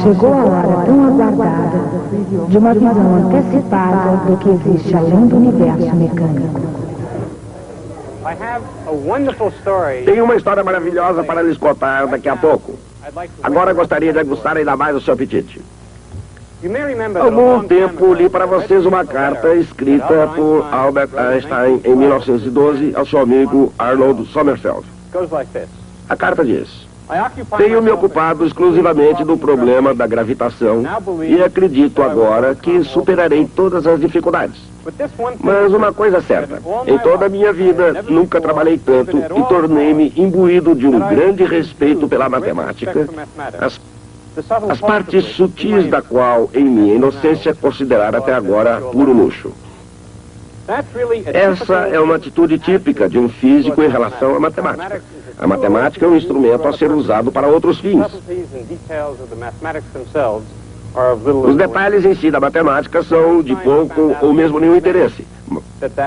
chegou a hora tão aguardada de uma visão antecipada do que existe além do universo mecânico. Tenho uma história maravilhosa para lhes contar daqui a pouco. Agora gostaria de aguçar ainda mais o seu apetite. Há algum tempo li para vocês uma carta escrita por Albert Einstein em 1912 ao seu amigo Arnold Sommerfeld. A carta diz: tenho me ocupado exclusivamente do problema da gravitação e acredito agora que superarei todas as dificuldades. Mas uma coisa é certa, em toda a minha vida nunca trabalhei tanto e tornei-me imbuído de um grande respeito pela matemática, as partes sutis da qual, em minha inocência, considerara até agora puro luxo. Essa é uma atitude típica de um físico em relação à matemática. A matemática é um instrumento a ser usado para outros fins. Os detalhes em si da matemática são de pouco ou mesmo nenhum interesse.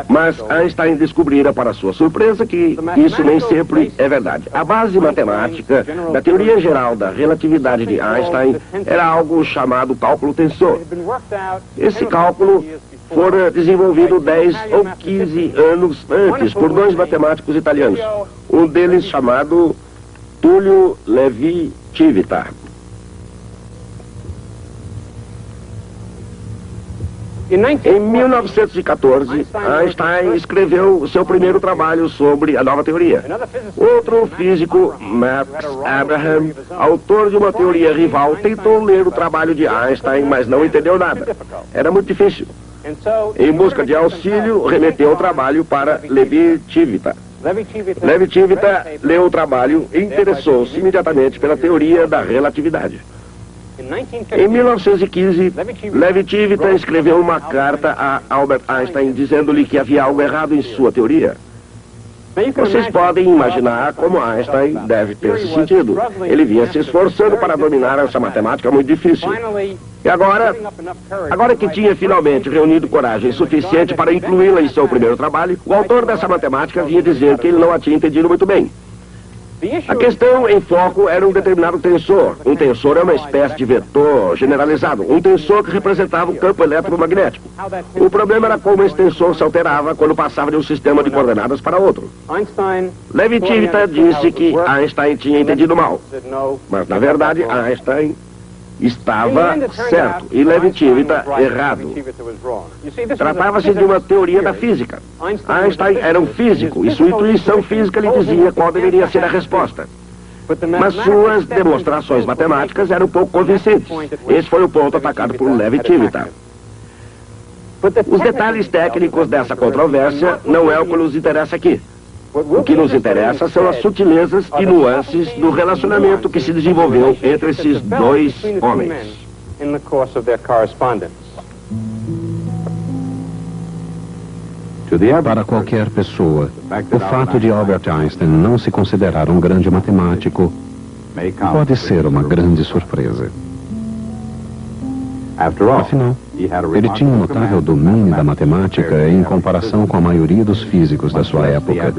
Mas Einstein descobrira, para sua surpresa, que isso nem sempre é verdade. A base matemática da teoria geral da relatividade de Einstein era algo chamado cálculo tensor. Esse cálculo fora desenvolvido 10 ou 15 anos antes por dois matemáticos italianos. Um deles chamado Tullio Levi-Civita. Em 1914, Einstein escreveu o seu primeiro trabalho sobre a nova teoria. Outro físico, Max Abraham, autor de uma teoria rival, tentou ler o trabalho de Einstein, mas não entendeu nada. Era muito difícil. Em busca de auxílio, remeteu o trabalho para Levi-Civita. Levi-Civita leu o trabalho e interessou-se imediatamente pela teoria da relatividade. Em 1915, Levi-Civita escreveu uma carta a Albert Einstein dizendo-lhe que havia algo errado em sua teoria. Vocês podem imaginar como Einstein deve ter se sentido. Ele vinha se esforçando para dominar essa matemática muito difícil. E agora que tinha finalmente reunido coragem suficiente para incluí-la em seu primeiro trabalho, o autor dessa matemática vinha dizer que ele não a tinha entendido muito bem. A questão em foco era um determinado tensor. Um tensor é uma espécie de vetor generalizado. Um tensor que representava o campo eletromagnético. O problema era como esse tensor se alterava quando passava de um sistema de coordenadas para outro. Levi-Civita disse que Einstein tinha entendido mal. Mas, na verdade, Einstein estava certo e Levi-Civita errado. Tratava-se de uma teoria da física. Einstein era um físico e sua intuição física lhe dizia qual deveria ser a resposta. Mas suas demonstrações matemáticas eram pouco convincentes. Esse foi o ponto atacado por Levi-Civita. Os detalhes técnicos dessa controvérsia não é o que nos interessa aqui. O que nos interessa são as sutilezas e nuances do relacionamento que se desenvolveu entre esses dois homens. Para qualquer pessoa, o fato de Albert Einstein não se considerar um grande matemático pode ser uma grande surpresa. Afinal, ele tinha um notável domínio da matemática em comparação com a maioria dos físicos da sua época,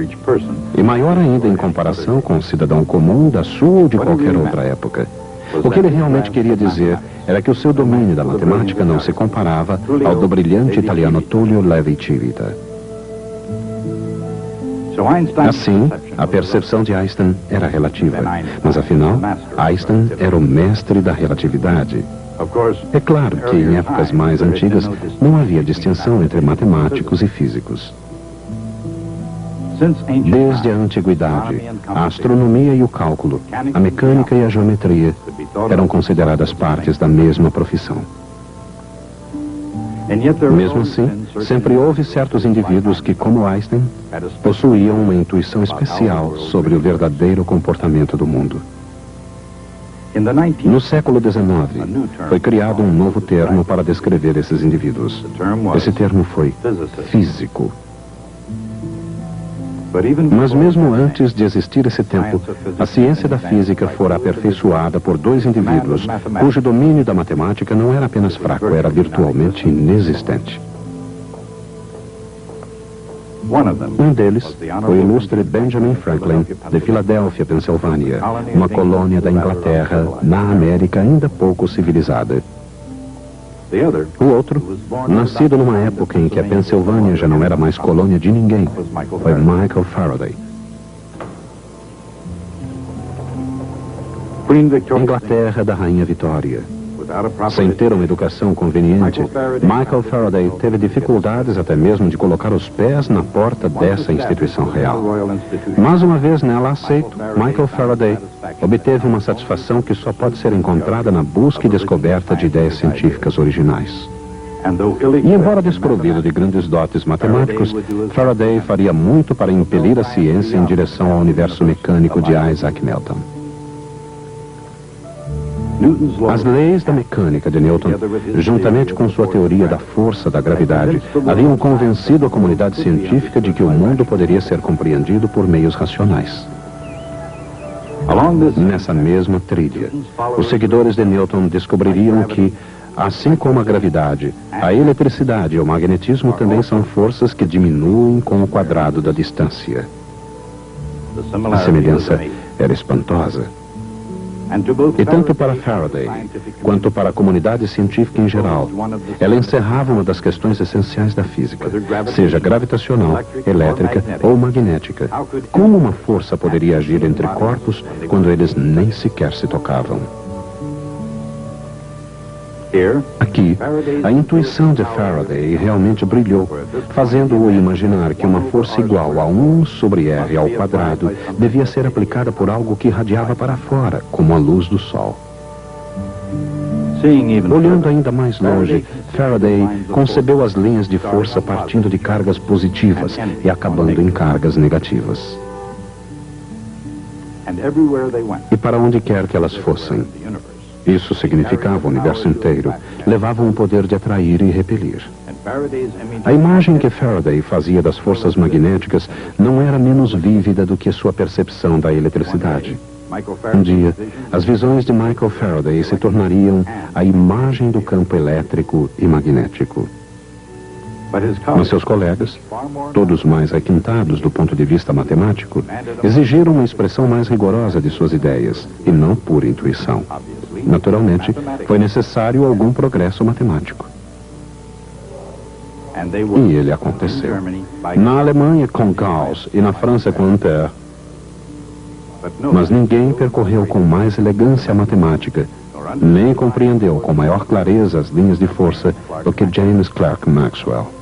e maior ainda em comparação com o cidadão comum da sua ou de qualquer outra época. O que ele realmente queria dizer era que o seu domínio da matemática não se comparava ao do brilhante italiano Tullio Levi-Civita. Assim, a percepção de Einstein era relativa, mas afinal, Einstein era o mestre da relatividade. É claro que em épocas mais antigas não havia distinção entre matemáticos e físicos. Desde a antiguidade, a astronomia e o cálculo, a mecânica e a geometria eram consideradas partes da mesma profissão. Mesmo assim, sempre houve certos indivíduos que, como Einstein, possuíam uma intuição especial sobre o verdadeiro comportamento do mundo. No século XIX, foi criado um novo termo para descrever esses indivíduos. Esse termo foi físico. Mas mesmo antes de existir esse tempo, a ciência da física fora aperfeiçoada por dois indivíduos cujo domínio da matemática não era apenas fraco, era virtualmente inexistente. Um deles foi o ilustre Benjamin Franklin, de Filadélfia, Pensilvânia, uma colônia da Inglaterra, na América ainda pouco civilizada. O outro, nascido numa época em que a Pensilvânia já não era mais colônia de ninguém, foi Michael Faraday. Inglaterra da Rainha Vitória. Sem ter uma educação conveniente, Michael Faraday teve dificuldades até mesmo de colocar os pés na porta dessa instituição real. Mas uma vez nela aceito, Michael Faraday obteve uma satisfação que só pode ser encontrada na busca e descoberta de ideias científicas originais. E embora desprovido de grandes dotes matemáticos, Faraday faria muito para impelir a ciência em direção ao universo mecânico de Isaac Newton. As leis da mecânica de Newton, juntamente com sua teoria da força da gravidade, haviam convencido a comunidade científica de que o mundo poderia ser compreendido por meios racionais. Nessa mesma trilha, os seguidores de Newton descobririam que, assim como a gravidade, a eletricidade e o magnetismo também são forças que diminuem com o quadrado da distância. A semelhança era espantosa. E tanto para Faraday, quanto para a comunidade científica em geral, ela encerrava uma das questões essenciais da física, seja gravitacional, elétrica ou magnética. Como uma força poderia agir entre corpos quando eles nem sequer se tocavam? Aqui, a intuição de Faraday realmente brilhou, fazendo-o imaginar que uma força igual a 1 sobre R ao quadrado devia ser aplicada por algo que irradiava para fora, como a luz do Sol. Olhando ainda mais longe, Faraday concebeu as linhas de força partindo de cargas positivas e acabando em cargas negativas. E para onde quer que elas fossem, isso significava o universo inteiro, levava um poder de atrair e repelir. A imagem que Faraday fazia das forças magnéticas não era menos vívida do que sua percepção da eletricidade. Um dia, as visões de Michael Faraday se tornariam a imagem do campo elétrico e magnético. Mas seus colegas, todos mais requintados do ponto de vista matemático, exigiram uma expressão mais rigorosa de suas ideias, e não pura intuição. Naturalmente, foi necessário algum progresso matemático. E ele aconteceu. Na Alemanha com Gauss e na França com Ampère. Mas ninguém percorreu com mais elegância a matemática, nem compreendeu com maior clareza as linhas de força do que James Clerk Maxwell.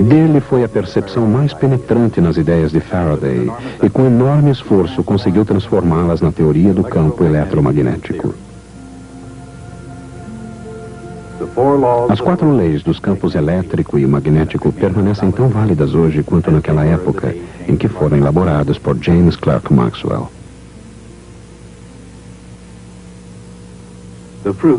Dele foi a percepção mais penetrante nas ideias de Faraday e com enorme esforço conseguiu transformá-las na teoria do campo eletromagnético. As 4 leis dos campos elétrico e magnético permanecem tão válidas hoje quanto naquela época em que foram elaboradas por James Clerk Maxwell.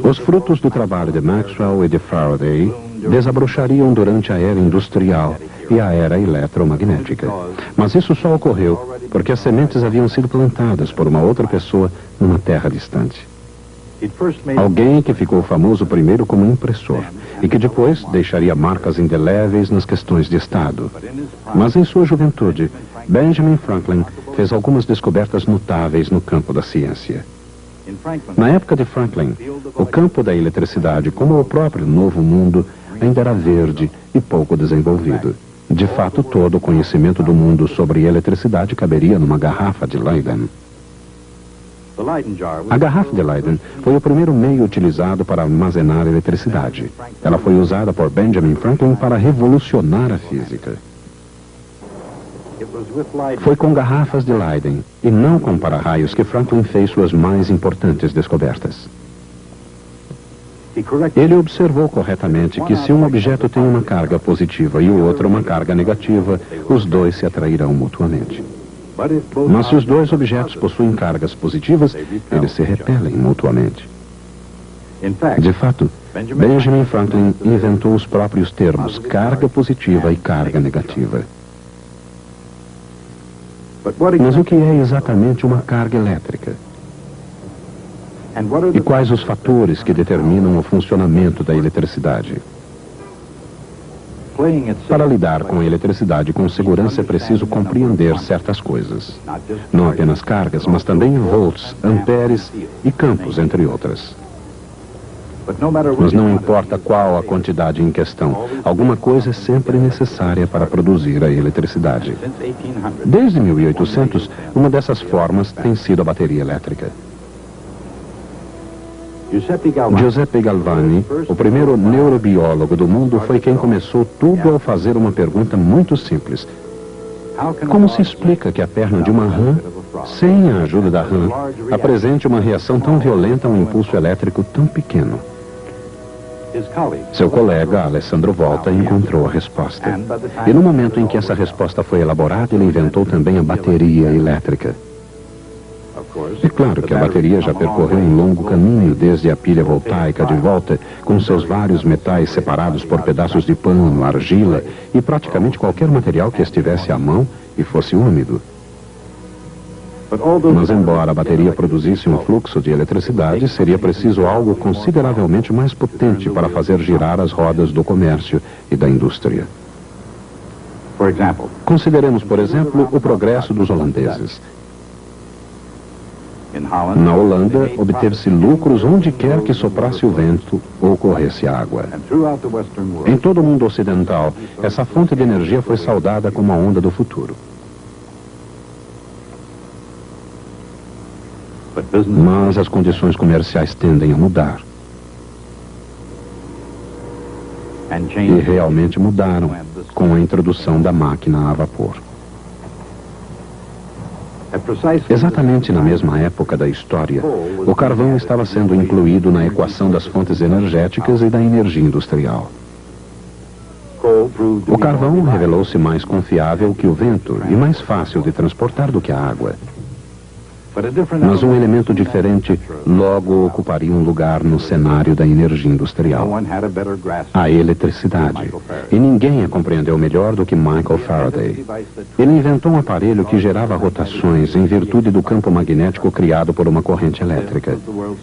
Os frutos do trabalho de Maxwell e de Faraday desabrochariam durante a era industrial e a era eletromagnética. Mas isso só ocorreu porque as sementes haviam sido plantadas por uma outra pessoa numa terra distante. Alguém que ficou famoso primeiro como impressor e que depois deixaria marcas indeléveis nas questões de Estado. Mas em sua juventude, Benjamin Franklin fez algumas descobertas notáveis no campo da ciência. Na época de Franklin, o campo da eletricidade, como o próprio Novo Mundo, ainda era verde e pouco desenvolvido. De fato, todo o conhecimento do mundo sobre eletricidade caberia numa garrafa de Leyden. A garrafa de Leyden foi o primeiro meio utilizado para armazenar eletricidade. Ela foi usada por Benjamin Franklin para revolucionar a física. Foi com garrafas de Leyden e não com para-raios que Franklin fez suas mais importantes descobertas. Ele observou corretamente que se um objeto tem uma carga positiva e o outro uma carga negativa, os dois se atrairão mutuamente. Mas se os dois objetos possuem cargas positivas, eles se repelem mutuamente. De fato, Benjamin Franklin inventou os próprios termos carga positiva e carga negativa. Mas o que é exatamente uma carga elétrica? E quais os fatores que determinam o funcionamento da eletricidade? Para lidar com a eletricidade com segurança é preciso compreender certas coisas. Não apenas cargas, mas também volts, amperes e campos, entre outras. Mas não importa qual a quantidade em questão, alguma coisa é sempre necessária para produzir a eletricidade. Desde 1800, uma dessas formas tem sido a bateria elétrica. Giuseppe Galvani, o primeiro neurobiólogo do mundo, foi quem começou tudo ao fazer uma pergunta muito simples. Como se explica que a perna de uma rã, sem a ajuda da rã, apresente uma reação tão violenta a um impulso elétrico tão pequeno? Seu colega, Alessandro Volta, encontrou a resposta. E no momento em que essa resposta foi elaborada, ele inventou também a bateria elétrica. É claro que a bateria já percorreu um longo caminho desde a pilha voltaica de Volta, com seus vários metais separados por pedaços de pano, argila e praticamente qualquer material que estivesse à mão e fosse úmido. Mas embora a bateria produzisse um fluxo de eletricidade, seria preciso algo consideravelmente mais potente para fazer girar as rodas do comércio e da indústria. Consideremos, por exemplo, o progresso dos holandeses. Na Holanda, obteve-se lucros onde quer que soprasse o vento ou corresse água. Em todo o mundo ocidental, essa fonte de energia foi saudada como a onda do futuro. Mas as condições comerciais tendem a mudar. E realmente mudaram com a introdução da máquina a vapor. Exatamente na mesma época da história, o carvão estava sendo incluído na equação das fontes energéticas e da energia industrial. O carvão revelou-se mais confiável que o vento e mais fácil de transportar do que a água. Mas um elemento diferente logo ocuparia um lugar no cenário da energia industrial: a eletricidade. E ninguém a compreendeu melhor do que Michael Faraday. Ele inventou um aparelho que gerava rotações em virtude do campo magnético criado por uma corrente elétrica.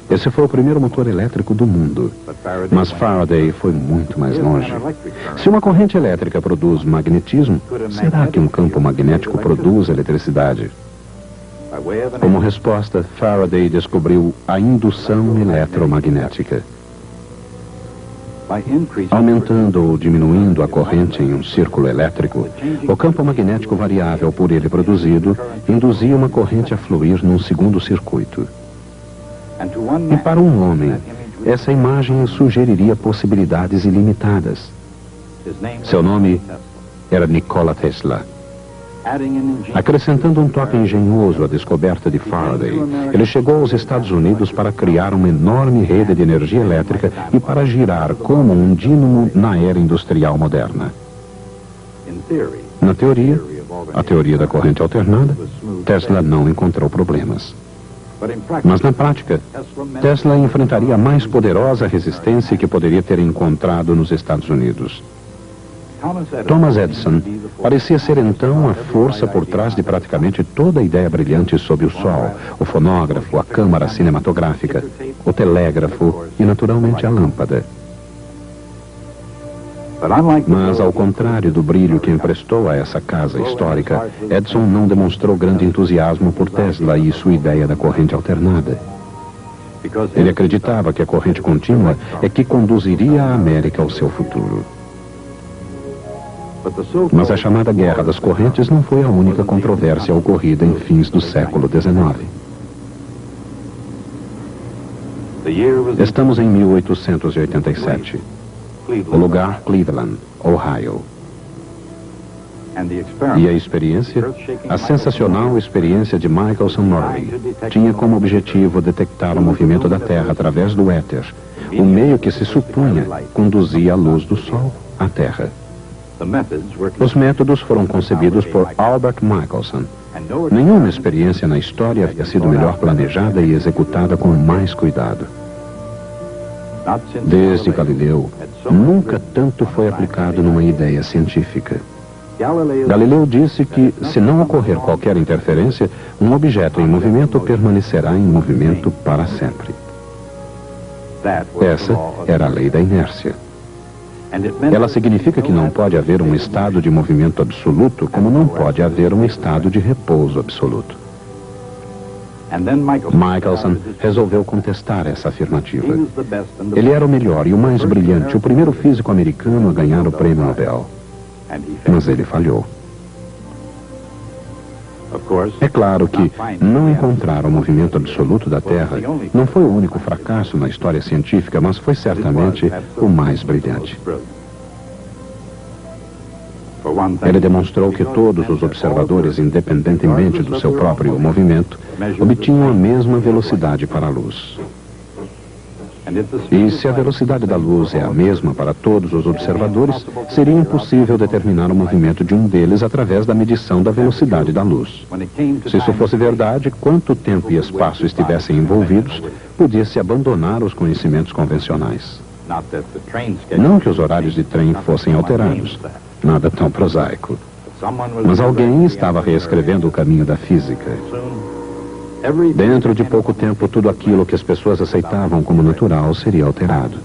Esse foi o primeiro motor elétrico do mundo. Mas Faraday foi muito mais longe. Se uma corrente elétrica produz magnetismo, será que um campo magnético produz eletricidade? Como resposta, Faraday descobriu a indução eletromagnética. Aumentando ou diminuindo a corrente em um círculo elétrico, o campo magnético variável por ele produzido induzia uma corrente a fluir num segundo circuito. E para um homem, essa imagem sugeriria possibilidades ilimitadas. Seu nome era Nikola Tesla. Acrescentando um toque engenhoso à descoberta de Faraday, ele chegou aos Estados Unidos para criar uma enorme rede de energia elétrica e para girar como um dínamo na era industrial moderna. Na teoria, a teoria da corrente alternada, Tesla não encontrou problemas. Mas na prática, Tesla enfrentaria a mais poderosa resistência que poderia ter encontrado nos Estados Unidos. Thomas Edison parecia ser então a força por trás de praticamente toda a ideia brilhante sobre o Sol, o fonógrafo, a câmara cinematográfica, o telégrafo e, naturalmente, a lâmpada. Mas, ao contrário do brilho que emprestou a essa casa histórica, Edison não demonstrou grande entusiasmo por Tesla e sua ideia da corrente alternada. Ele acreditava que a corrente contínua é que conduziria a América ao seu futuro. Mas a chamada Guerra das Correntes não foi a única controvérsia ocorrida em fins do século XIX. Estamos em 1887. O lugar, Cleveland, Ohio. E a experiência? A sensacional experiência de Michelson Morley tinha como objetivo detectar o movimento da Terra através do éter, o meio que se supunha conduzia a luz do Sol à Terra. Os métodos foram concebidos por Albert Michelson. Nenhuma experiência na história havia sido melhor planejada e executada com mais cuidado. Desde Galileu, nunca tanto foi aplicado numa ideia científica. Galileu disse que, se não ocorrer qualquer interferência, um objeto em movimento permanecerá em movimento para sempre. Essa era a lei da inércia. Ela significa que não pode haver um estado de movimento absoluto, como não pode haver um estado de repouso absoluto. Michelson resolveu contestar essa afirmativa. Ele era o melhor e o mais brilhante, o primeiro físico americano a ganhar o prêmio Nobel. Mas ele falhou. É claro que não encontrar o movimento absoluto da Terra não foi o único fracasso na história científica, mas foi certamente o mais brilhante. Ele demonstrou que todos os observadores, independentemente do seu próprio movimento, obtinham a mesma velocidade para a luz. E se a velocidade da luz é a mesma para todos os observadores, seria impossível determinar o movimento de um deles através da medição da velocidade da luz. Se isso fosse verdade, quanto tempo e espaço estivessem envolvidos, podia-se abandonar os conhecimentos convencionais. Não que os horários de trem fossem alterados, nada tão prosaico. Mas alguém estava reescrevendo o caminho da física. Dentro de pouco tempo, tudo aquilo que as pessoas aceitavam como natural seria alterado.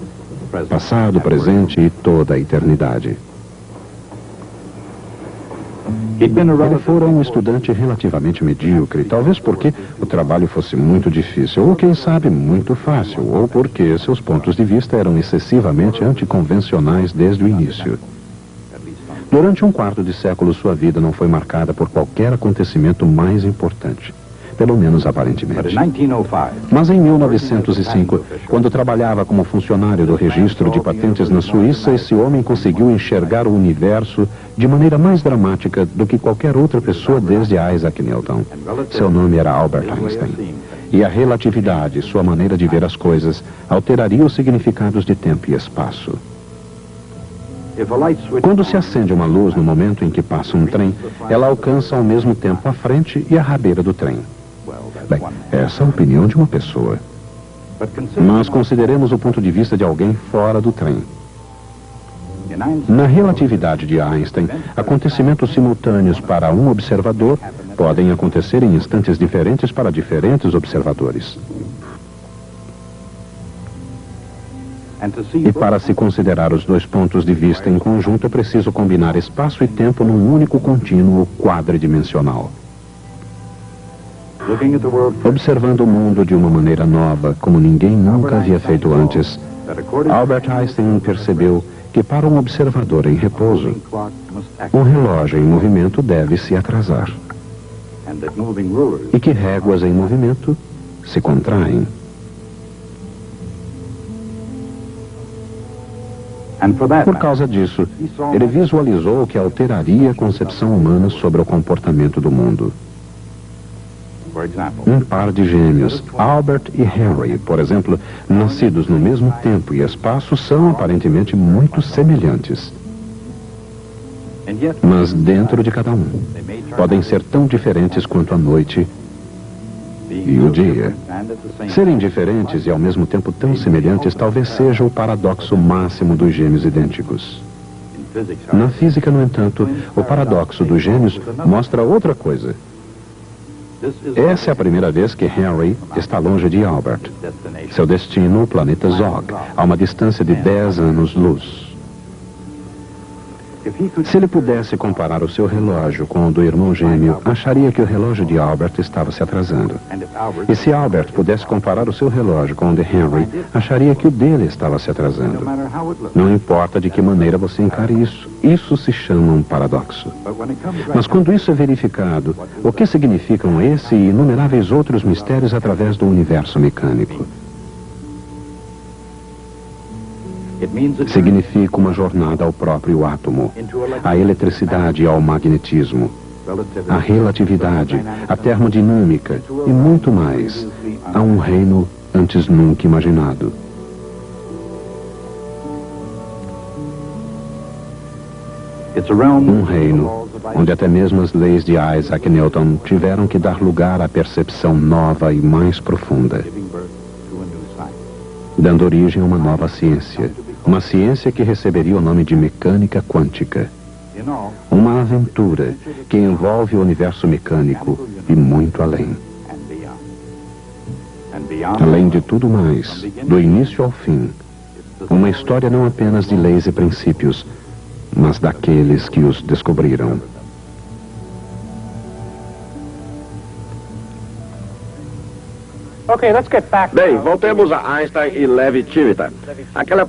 Passado, presente e toda a eternidade. Ele fora um estudante relativamente medíocre, talvez porque o trabalho fosse muito difícil, ou quem sabe, muito fácil, ou porque seus pontos de vista eram excessivamente anticonvencionais desde o início. Durante um quarto de século, sua vida não foi marcada por qualquer acontecimento mais importante. Pelo menos aparentemente. Mas em 1905, quando trabalhava como funcionário do registro de patentes na Suíça, esse homem conseguiu enxergar o universo de maneira mais dramática do que qualquer outra pessoa desde Isaac Newton. Seu nome era Albert Einstein. E a relatividade, sua maneira de ver as coisas, alteraria os significados de tempo e espaço. Quando se acende uma luz no momento em que passa um trem, ela alcança ao mesmo tempo a frente e a rabeira do trem. Bem, essa é a opinião de uma pessoa. Mas consideremos o ponto de vista de alguém fora do trem. Na relatividade de Einstein, acontecimentos simultâneos para um observador podem acontecer em instantes diferentes para diferentes observadores. E para se considerar os dois pontos de vista em conjunto, é preciso combinar espaço e tempo num único contínuo quadridimensional. Observando o mundo de uma maneira nova, como ninguém nunca havia feito antes, Albert Einstein percebeu que para um observador em repouso, um relógio em movimento deve se atrasar. E que réguas em movimento se contraem. Por causa disso, ele visualizou o que alteraria a concepção humana sobre o comportamento do mundo. Um par de gêmeos, Albert e Henry, por exemplo, nascidos no mesmo tempo e espaço, são aparentemente muito semelhantes. Mas dentro de cada um, podem ser tão diferentes quanto a noite e o dia. Serem diferentes e ao mesmo tempo tão semelhantes talvez seja o paradoxo máximo dos gêmeos idênticos. Na física, no entanto, o paradoxo dos gêmeos mostra outra coisa. Essa é a primeira vez que Henry está longe de Albert. Seu destino, o planeta Zog, a uma distância de 10 anos-luz. Se ele pudesse comparar o seu relógio com o do irmão gêmeo, acharia que o relógio de Albert estava se atrasando. E se Albert pudesse comparar o seu relógio com o de Henry, acharia que o dele estava se atrasando. Não importa de que maneira você encare isso, isso se chama um paradoxo. Mas quando isso é verificado, o que significam esse e inumeráveis outros mistérios através do universo mecânico? Significa uma jornada ao próprio átomo, à eletricidade e ao magnetismo, à relatividade, à termodinâmica e muito mais, a um reino antes nunca imaginado. Um reino onde até mesmo as leis de Isaac Newton tiveram que dar lugar à percepção nova e mais profunda, dando origem a uma nova ciência. Uma ciência que receberia o nome de mecânica quântica. Uma aventura que envolve o universo mecânico e muito além. Além de tudo mais, do início ao fim, Uma história não apenas de leis e princípios, mas daqueles que os descobriram. Bem, voltemos a Einstein e Levi-Civita. Aquela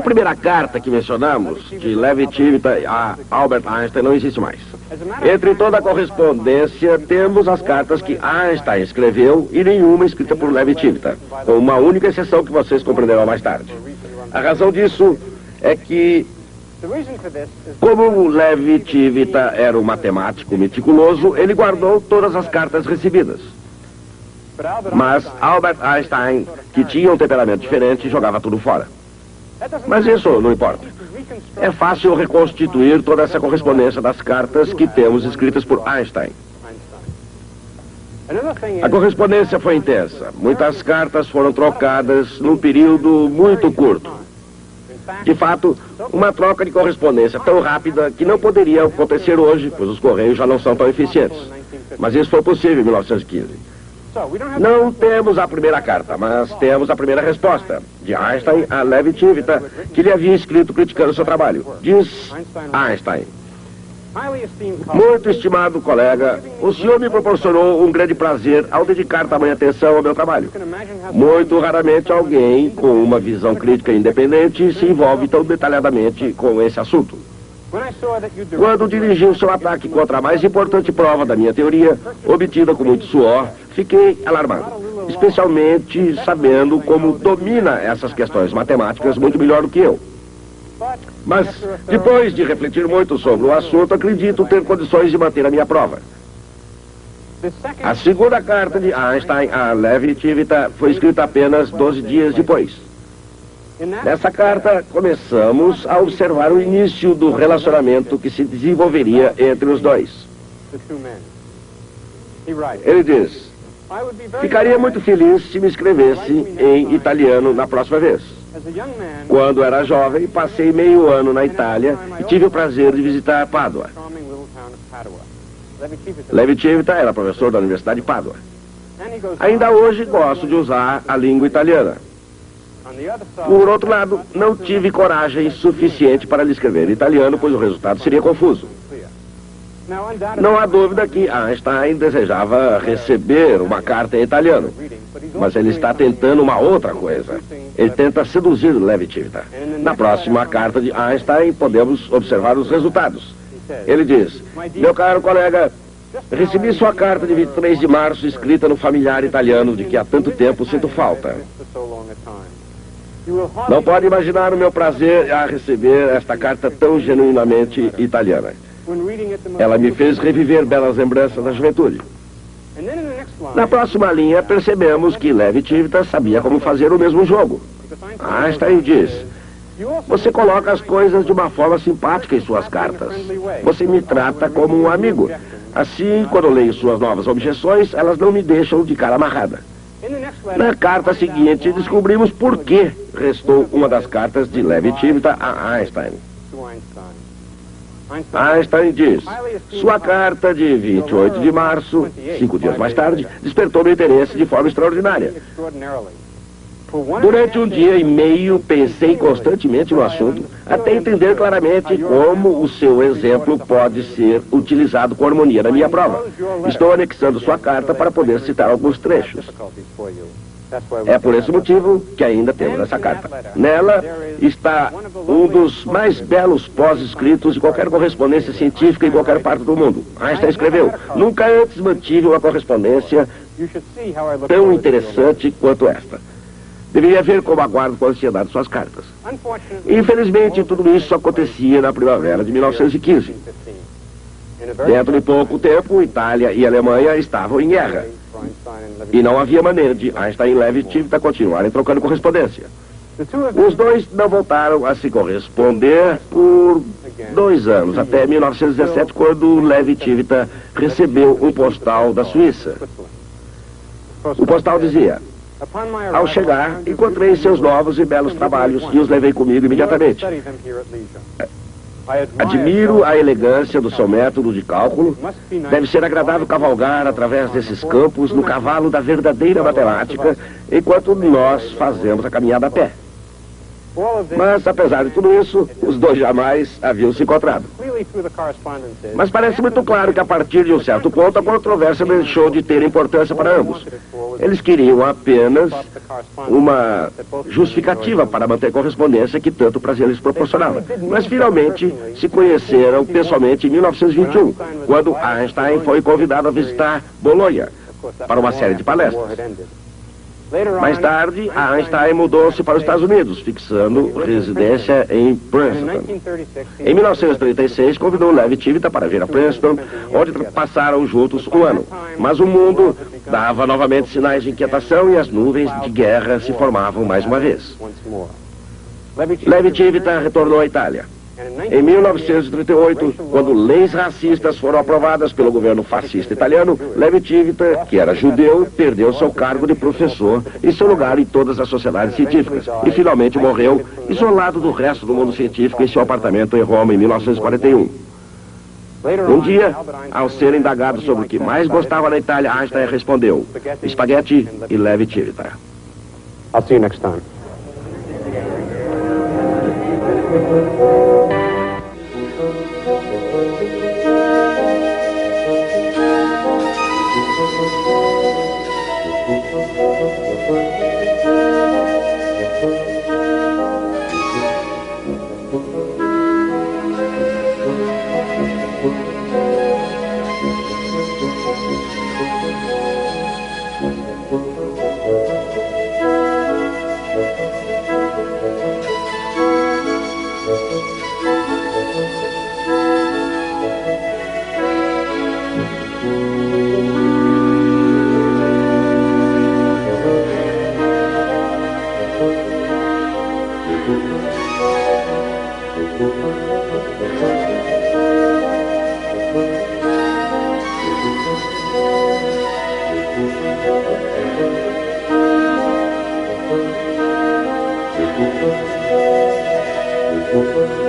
primeira carta que mencionamos, de Levi-Civita a Albert Einstein, não existe mais. Entre toda a correspondência, temos as cartas que Einstein escreveu e nenhuma escrita por Levi-Civita, com uma única exceção que vocês compreenderão mais tarde. A razão disso é que, como Levi-Civita era um matemático meticuloso, ele guardou todas as cartas recebidas. Mas Albert Einstein, que tinha um temperamento diferente, jogava tudo fora. Mas isso não importa. É fácil reconstituir toda essa correspondência das cartas que temos escritas por Einstein. A correspondência foi intensa. Muitas cartas foram trocadas num período muito curto. De fato, uma troca de correspondência tão rápida que não poderia acontecer hoje, pois os correios já não são tão eficientes. Mas isso foi possível em 1915. Não temos a primeira carta, mas temos a primeira resposta, de Einstein a Levi-Civita, que lhe havia escrito criticando seu trabalho. Diz Einstein: muito estimado colega, o senhor me proporcionou um grande prazer ao dedicar tamanha atenção ao meu trabalho. Muito raramente alguém com uma visão crítica independente se envolve tão detalhadamente com esse assunto. Quando dirigi o seu ataque contra a mais importante prova da minha teoria, obtida com muito suor, fiquei alarmado, especialmente sabendo como domina essas questões matemáticas muito melhor do que eu. Mas, depois de refletir muito sobre o assunto, acredito ter condições de manter a minha prova. A segunda carta de Einstein a Levi-Civita foi escrita apenas 12 dias depois. Nessa carta, começamos a observar o início do relacionamento que se desenvolveria entre os dois. Ele diz: ficaria muito feliz se me escrevesse em italiano na próxima vez. Quando era jovem, passei meio ano na Itália e tive o prazer de visitar Pádua. Levi-Civita era professor da Universidade de Pádua. Ainda hoje gosto de usar a língua italiana. Por outro lado, não tive coragem suficiente para lhe escrever em italiano, pois o resultado seria confuso. Não há dúvida que Einstein desejava receber uma carta em italiano, mas ele está tentando uma outra coisa. Ele tenta seduzir Levi-Civita. Na próxima carta de Einstein, podemos observar os resultados. Ele diz: meu caro colega, recebi sua carta de 23 de março, escrita no familiar italiano de que há tanto tempo sinto falta. Não pode imaginar o meu prazer a receber esta carta tão genuinamente italiana. Ela me fez reviver belas lembranças da juventude. Na próxima linha, percebemos que Levi-Civita sabia como fazer o mesmo jogo. Einstein diz: você coloca as coisas de uma forma simpática em suas cartas. Você me trata como um amigo. Assim, quando leio suas novas objeções, elas não me deixam de cara amarrada. Na carta seguinte, descobrimos por que restou uma das cartas de Levi-Civita a Einstein. Einstein diz: sua carta de 28 de março, 5 dias mais tarde, despertou meu interesse de forma extraordinária. Durante um dia e meio, pensei constantemente no assunto, até entender claramente como o seu exemplo pode ser utilizado com harmonia na minha prova. Estou anexando sua carta para poder citar alguns trechos. É por esse motivo que ainda temos essa carta. Nela está um dos mais belos pós-escritos de qualquer correspondência científica em qualquer parte do mundo. Einstein escreveu: nunca antes mantive uma correspondência tão interessante quanto esta. Deveria ver como aguardo com ansiedade suas cartas. Infelizmente, tudo isso acontecia na primavera de 1915. Dentro de pouco tempo, Itália e Alemanha estavam em guerra. E não havia maneira de Einstein e Levi-Civita continuarem trocando correspondência. Os dois não voltaram a se corresponder por 2 anos, até 1917, quando Levi-Civita recebeu um postal da Suíça. O postal dizia: ao chegar, encontrei seus novos e belos trabalhos e os levei comigo imediatamente. Admiro a elegância do seu método de cálculo. Deve ser agradável cavalgar através desses campos no cavalo da verdadeira matemática, enquanto nós fazemos a caminhada a pé. Mas, apesar de tudo isso, os dois jamais haviam se encontrado. Mas parece muito claro que, a partir de um certo ponto, a controvérsia deixou de ter importância para ambos. Eles queriam apenas uma justificativa para manter a correspondência que tanto prazer lhes proporcionava. Mas, finalmente, se conheceram pessoalmente em 1921, quando Einstein foi convidado a visitar Bolonha para uma série de palestras. Mais tarde, Einstein mudou-se para os Estados Unidos, fixando residência em Princeton. Em 1936, convidou Levi-Civita para vir a Princeton, onde passaram juntos um ano. Mas o mundo dava novamente sinais de inquietação e as nuvens de guerra se formavam mais uma vez. Levi-Civita retornou à Itália. Em 1938, quando leis racistas foram aprovadas pelo governo fascista italiano, Levi-Civita, que era judeu, perdeu seu cargo de professor e seu lugar em todas as sociedades científicas. E finalmente morreu, isolado do resto do mundo científico, em seu apartamento em Roma, em 1941. Um dia, ao ser indagado sobre o que mais gostava na Itália, Einstein respondeu: espaguete e Levi-Civita. I'll see you next time. Thank you.